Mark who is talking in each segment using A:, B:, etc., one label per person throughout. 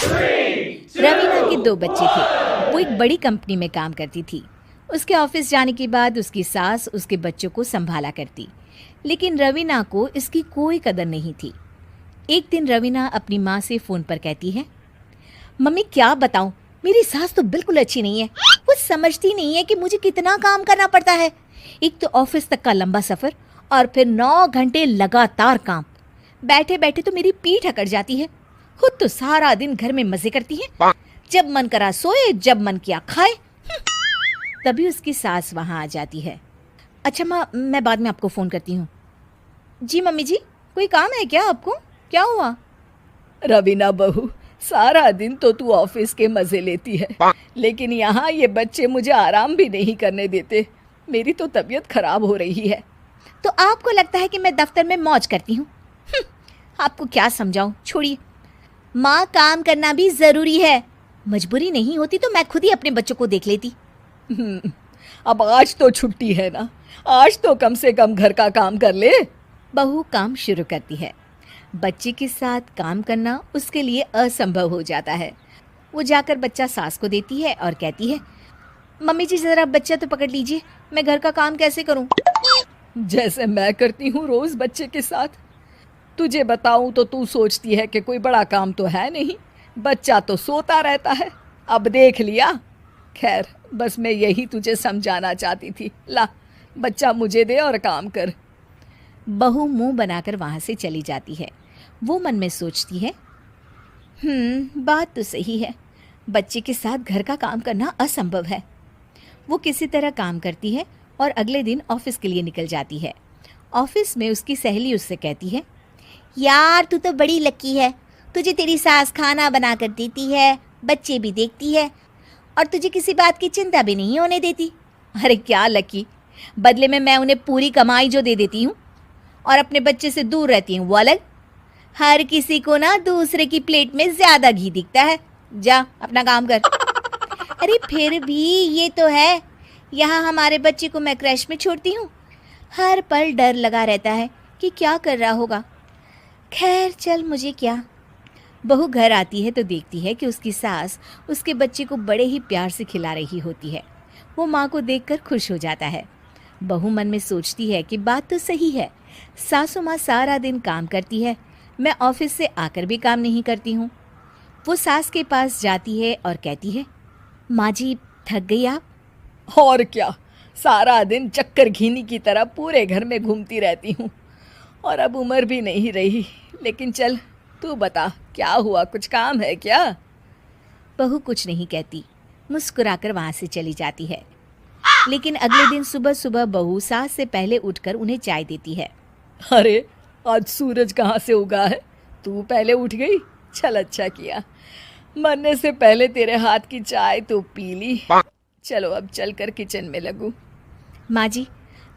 A: रवीना के 2 बच्चे थे। वो एक बड़ी कंपनी में काम करती थी। उसके ऑफिस जाने के बाद उसकी सास उसके बच्चों को संभाला करती, लेकिन रवीना को इसकी कोई कदर नहीं थी। एक दिन रवीना अपनी माँ से फ़ोन पर कहती है, मम्मी क्या बताऊं, मेरी सास तो बिल्कुल अच्छी नहीं है। वो समझती नहीं है कि मुझे कितना काम करना पड़ता है। एक तो ऑफिस तक का लंबा सफ़र और फिर 9 घंटे लगातार काम। बैठे बैठे तो मेरी पीठ अकड़ जाती है। खुद तो सारा दिन घर में मजे करती है, जब मन करा सोए, जब मन किया खाए। तभी उसकी सास वहाँ आ जाती है। अच्छा माँ, मैं बाद में आपको फ़ोन करती हूँ। जी मम्मी जी, कोई काम है क्या आपको? क्या हुआ?
B: रवीना बहू, सारा दिन तो तू ऑफिस के मजे लेती है, लेकिन यहाँ ये बच्चे मुझे आराम भी नहीं करने देते। मेरी तो तबीयत खराब हो रही है।
A: तो आपको लगता है कि मैं दफ्तर में मौज करती हूँ? आपको क्या समझाऊं, छोड़िए। माँ, काम करना भी ज़रूरी है। मजबूरी नहीं होती तो मैं खुद ही अपने बच्चों को देख लेती।
B: अब आज तो छुट्टी है ना, आज तो कम से कम घर का काम कर ले।
A: बहू काम शुरू करती है। बच्चे के साथ काम करना उसके लिए असंभव हो जाता है। वो जाकर बच्चा सास को देती है और कहती है, मम्मी जी ज़रा बच्चा तो पकड़ लीजिए, मैं घर का काम कैसे करूं?
B: जैसे मैं करती हूँ रोज बच्चे के साथ। तुझे बताऊं तो तू सोचती है कि कोई बड़ा काम तो है नहीं, बच्चा तो सोता रहता है। अब देख लिया। खैर, बस मैं यही तुझे समझाना चाहती थी। ला, बच्चा मुझे दे और काम कर।
A: बहू मुंह बनाकर वहाँ से चली जाती है। वो मन में सोचती है, बात तो सही है, बच्चे के साथ घर का काम करना असंभव है। वो किसी तरह काम करती है और अगले दिन ऑफिस के लिए निकल जाती है। ऑफिस में उसकी सहेली उससे कहती है, यार तू तो बड़ी लकी है, तुझे तेरी सास खाना बना कर देती है, बच्चे भी देखती है और तुझे किसी बात की चिंता भी नहीं होने देती। अरे क्या लकी, बदले में मैं उन्हें पूरी कमाई जो दे देती हूँ और अपने बच्चे से दूर रहती हूँ वो अलग। हर किसी को ना दूसरे की प्लेट में ज़्यादा घी दिखता है। जा अपना काम कर। अरे फिर भी ये तो है, यहाँ हमारे बच्चे को मैं क्रैश में छोड़ती हूँ, हर पल डर लगा रहता है कि क्या कर रहा होगा। खैर चल, मुझे क्या। बहू घर आती है तो देखती है कि उसकी सास उसके बच्चे को बड़े ही प्यार से खिला रही होती है। वो माँ को देखकर खुश हो जाता है। बहू मन में सोचती है कि बात तो सही है, सासू माँ सारा दिन काम करती है, मैं ऑफिस से आकर भी काम नहीं करती हूँ। वो सास के पास जाती है और कहती है, माँ जी थक गई आप?
B: और क्या, सारा दिन चक्कर घीनी की तरह पूरे घर में घूमती रहती हूँ और अब उम्र भी नहीं रही। लेकिन चल तू बता, क्या हुआ, कुछ काम है क्या?
A: बहू कुछ नहीं कहती, मुस्कुराकर वहाँ से चली जाती है। लेकिन अगले दिन सुबह सुबह बहू सास से पहले उठकर उन्हें चाय देती है।
B: अरे आज सूरज कहाँ से उगा है, तू पहले उठ गई। चल अच्छा किया, मरने से पहले तेरे हाथ की चाय तो पी ली। चलो अब चलकर किचन में लगूं।
A: माँ जी,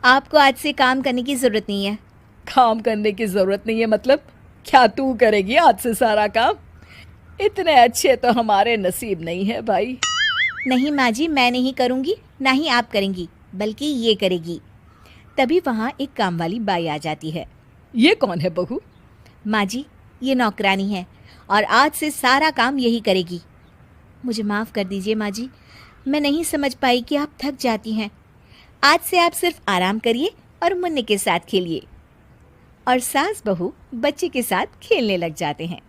A: आपको आज से काम करने की ज़रूरत नहीं है।
B: काम करने की ज़रूरत नहीं है मतलब? क्या तू करेगी आज से सारा काम? इतने अच्छे तो हमारे नसीब नहीं है भाई।
A: नहीं माँ जी, मैं नहीं करूँगी, ना ही आप करेंगी, बल्कि ये करेगी। तभी वहाँ एक काम वाली बाई आ जाती है।
B: ये कौन है बहू?
A: माँ जी, ये नौकरानी है और आज से सारा काम यही करेगी। मुझे माफ़ कर दीजिए माँ जी, मैं नहीं समझ पाई कि आप थक जाती हैं। आज से आप सिर्फ आराम करिए और मुन्ने के साथ खेलिए। और सास बहू बच्चे के साथ खेलने लग जाते हैं।